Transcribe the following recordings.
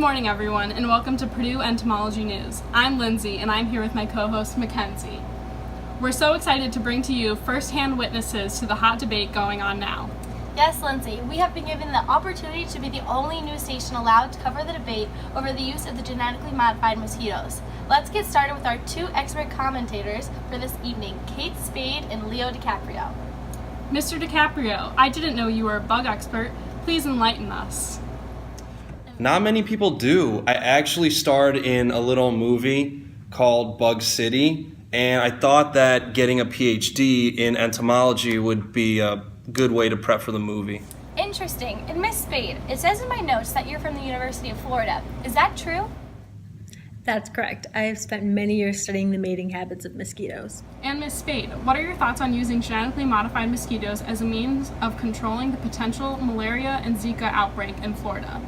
morning, everyone, and welcome to Purdue Entomology News. I'm Lindsay, and I'm here with my co-host, Mackenzie. We're so excited to bring to you first-hand witnesses to the hot debate going on now. Yes, Lindsay, we have been given the opportunity to be the only news station allowed to cover the debate over the use of the genetically modified mosquitoes. Let's get started with our two expert commentators for this evening, Kate Spade and Leo DiCaprio. Mr. DiCaprio, I didn't know you were a bug expert. Please enlighten us. Not many people do. I actually starred in a little movie called Bug City, and I thought that getting a PhD in entomology would be a good way to prep for the movie. Interesting. And Miss Spade, it says in my notes that you're from the University of Florida. Is that true? That's correct. I have spent many years studying the mating habits of mosquitoes. And Ms. Spade, what are your thoughts on using genetically modified mosquitoes as a means of controlling the potential malaria and Zika outbreak in Florida?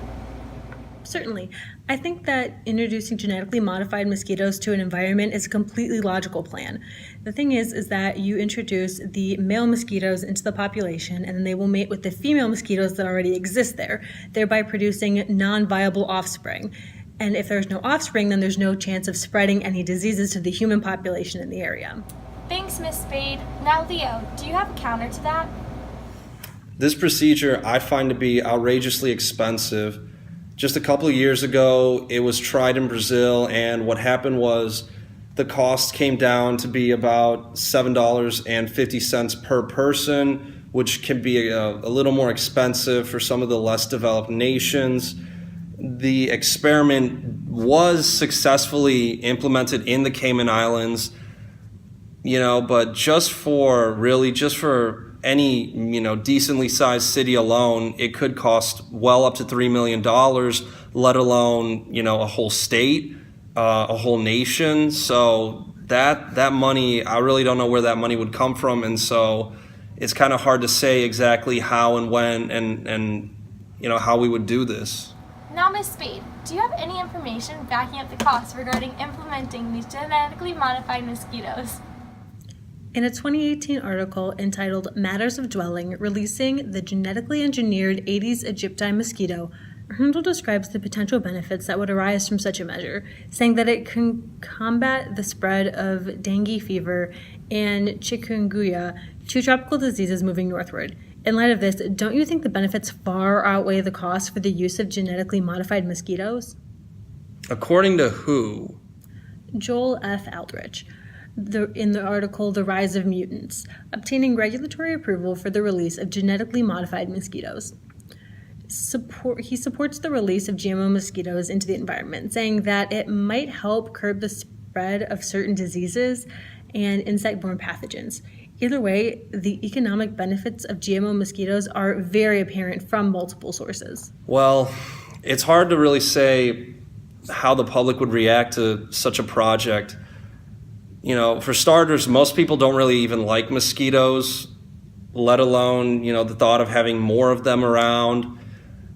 Certainly. I think that introducing genetically modified mosquitoes to an environment is a completely logical plan. The thing is that you introduce the male mosquitoes into the population, and then they will mate with the female mosquitoes that already exist there, thereby producing non-viable offspring. And if there's no offspring, then there's no chance of spreading any diseases to the human population in the area. Thanks, Miss Spade. Now, Leo, do you have a counter to that? This procedure I find to be outrageously expensive. Just a couple of years ago, it was tried in Brazil, and what happened was the cost came down to be about $7.50 per person, which can be a little more expensive for some of the less developed nations. The experiment was successfully implemented in the Cayman Islands, but just for any, decently sized city alone, it could cost well up to $3 million, let alone, a whole state, a whole nation. So that money, I really don't know where that money would come from. And so it's kind of hard to say exactly how and when and how we would do this. Now, Miss Spade, do you have any information backing up the costs regarding implementing these genetically modified mosquitoes? In a 2018 article entitled Matters of Dwelling, Releasing the Genetically Engineered Aedes aegypti Mosquito, Herndl describes the potential benefits that would arise from such a measure, saying that it can combat the spread of dengue fever and chikungunya, two tropical diseases moving northward. In light of this, don't you think the benefits far outweigh the cost for the use of genetically modified mosquitoes? According to who? Joel F. Aldrich. In the article, The Rise of Mutants, obtaining regulatory approval for the release of genetically modified mosquitoes. He supports the release of GMO mosquitoes into the environment, saying that it might help curb the spread of certain diseases and insect-borne pathogens. Either way, the economic benefits of GMO mosquitoes are very apparent from multiple sources. Well, it's hard to really say how the public would react to such a project. For starters, most people don't really even like mosquitoes, let alone, the thought of having more of them around.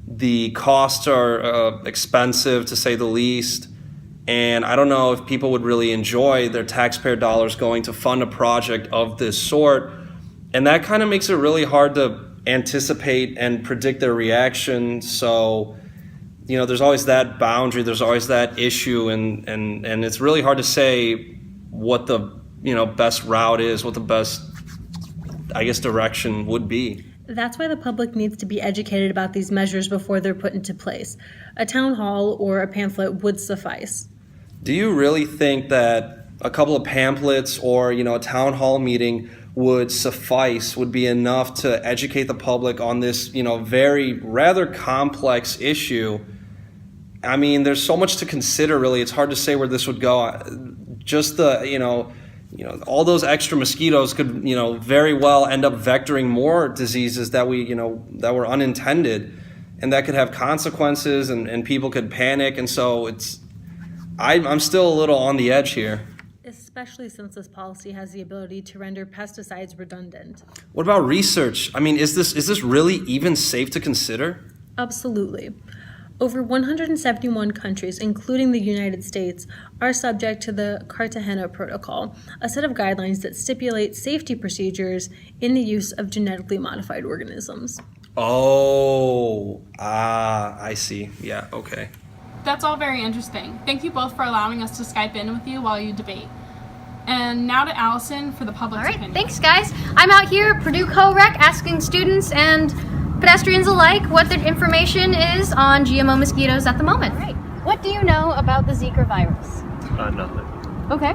The costs are expensive, to say the least. And I don't know if people would really enjoy their taxpayer dollars going to fund a project of this sort. And that kind of makes it really hard to anticipate and predict their reaction. So, there's always that boundary, there's always that issue, and it's really hard to say what the best route is, what the best, direction would be. That's why the public needs to be educated about these measures before they're put into place. A town hall or a pamphlet would suffice. Do you really think that a couple of pamphlets or a town hall meeting would be enough to educate the public on this very rather complex issue? I mean, there's so much to consider, really. It's hard to say where this would go. Just all those extra mosquitoes could, very well end up vectoring more diseases that that were unintended, and that could have consequences, and people could panic. And so I'm still a little on the edge here. Especially since this policy has the ability to render pesticides redundant. What about research? I mean, is this really even safe to consider? Absolutely. Over 171 countries, including the United States, are subject to the Cartagena Protocol, a set of guidelines that stipulate safety procedures in the use of genetically modified organisms. I see. Yeah, okay. That's all very interesting. Thank you both for allowing us to Skype in with you while you debate. And now to Allison for the public's All right, opinion. thanks guys. I'm out here at Purdue Co-Rec asking students and pedestrians alike what their information is on GMO mosquitoes at the moment. All right. What do you know about the Zika virus? Nothing. Okay.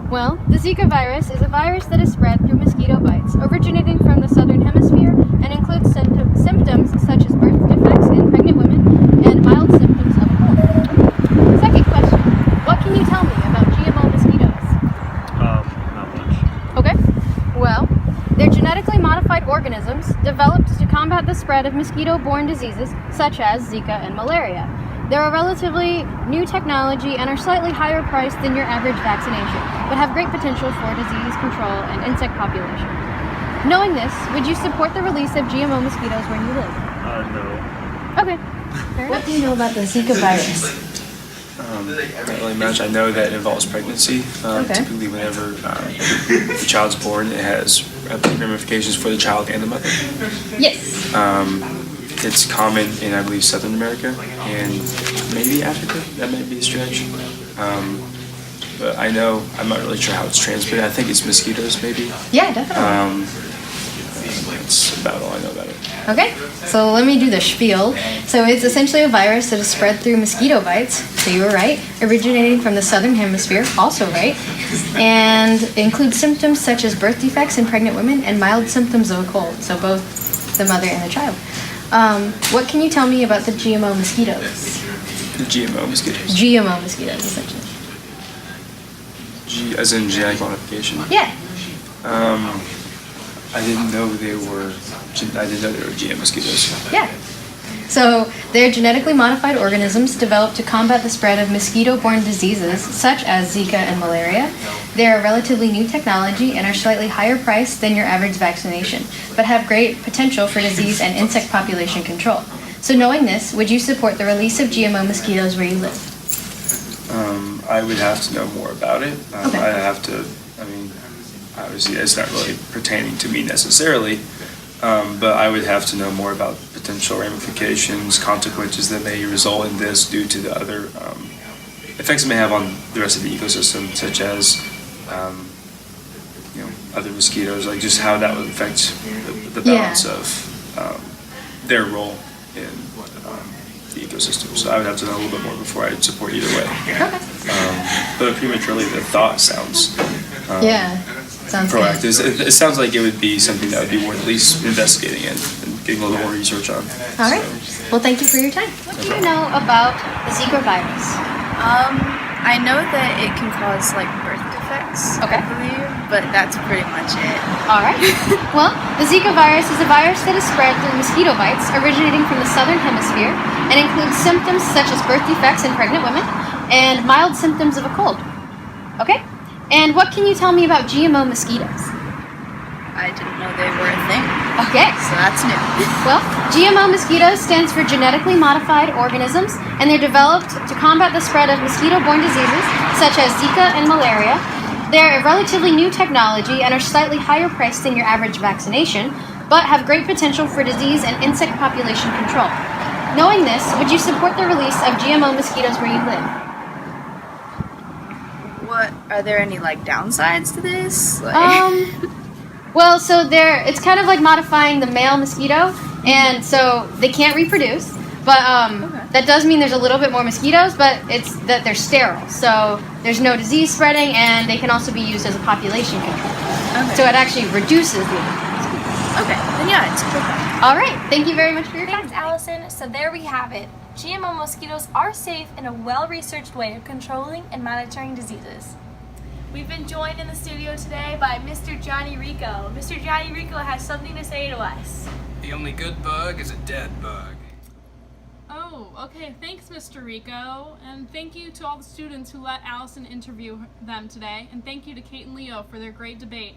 Well, the Zika virus is a virus that is spread through mosquito bites, originating from the southern hemisphere, and includes symptoms such as birth defects in pregnant women and mild symptoms of a cold. Second question, what can you tell me about GMO mosquitoes? Not much. Okay. Well, they're genetically modified organisms developed to combat the spread of mosquito-borne diseases such as Zika and malaria. They're a relatively new technology and are slightly higher priced than your average vaccination, but have great potential for disease control and insect population. Knowing this, would you support the release of GMO mosquitoes where you live? No. Okay. What do you know about the Zika virus? Not really much. I know that it involves pregnancy. Typically, whenever the child's born, it has ramifications for the child and the mother. Yes. It's common in, I believe, Southern America and maybe Africa. That might be a stretch. But I know, I'm not really sure how it's transmitted. I think it's mosquitoes, maybe. Yeah, definitely. That's about all I know about it. Okay, so let me do the spiel. So it's essentially a virus that is spread through mosquito bites, so you were right, originating from the southern hemisphere, also right, and includes symptoms such as birth defects in pregnant women and mild symptoms of a cold, so both the mother and the child. What can you tell me about the GMO mosquitoes? The GMO mosquitoes. GMO mosquitoes, essentially. As in genetic modification. Yeah. I didn't know they were GM mosquitoes. Yeah. So they're genetically modified organisms developed to combat the spread of mosquito-borne diseases such as Zika and malaria. They're a relatively new technology and are slightly higher priced than your average vaccination, but have great potential for disease and insect population control. So knowing this, would you support the release of GMO mosquitoes where you live? I would have to know more about it. Okay. I'd have to, obviously it's not really pertaining to me necessarily, but I would have to know more about potential ramifications, consequences that may result in this due to the other effects it may have on the rest of the ecosystem, such as other mosquitoes, like just how that would affect the balance of their role in the ecosystem. So I would have to know a little bit more before I'd support either way. But prematurely, the thought sounds Sounds proactive. good. It sounds like it would be something that would be worth at least investigating and getting a little more research on. All right. Well, thank you for your time. What do you know about the Zika virus? I know that it can cause like birth defects, Okay. I believe, but that's pretty much it. All right. Well, the Zika virus is a virus that is spread through mosquito bites originating from the southern hemisphere and includes symptoms such as birth defects in pregnant women and mild symptoms of a cold. Okay? And what can you tell me about GMO mosquitoes? I didn't know they were a thing, Okay. so that's new. Well, GMO mosquitoes stands for genetically modified organisms, and they're developed to combat the spread of mosquito-borne diseases such as Zika and malaria. They're a relatively new technology and are slightly higher priced than your average vaccination, but have great potential for disease and insect population control. Knowing this, would you support the release of GMO mosquitoes where you live? What are there any like downsides to this? Well, so it's kind of like modifying the male mosquito, and so they can't reproduce. But that does mean there's a little bit more mosquitoes, but it's that they're sterile, so there's no disease spreading, and they can also be used as a population control. Okay. So it actually reduces the. Okay, then yeah, it's cool. All right, thank you very much for your time. Thanks, Allison. So there we have it. GMO mosquitoes are safe and a well-researched way of controlling and monitoring diseases. We've been joined in the studio today by Mr. Johnny Rico. Mr. Johnny Rico has something to say to us. The only good bug is a dead bug. Oh, okay. Thanks, Mr. Rico. And thank you to all the students who let Allison interview them today. And thank you to Kate and Leo for their great debate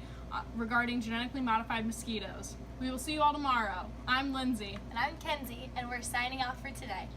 regarding genetically modified mosquitoes. We will see you all tomorrow. I'm Lindsay. And I'm Kenzie, and we're signing off for today.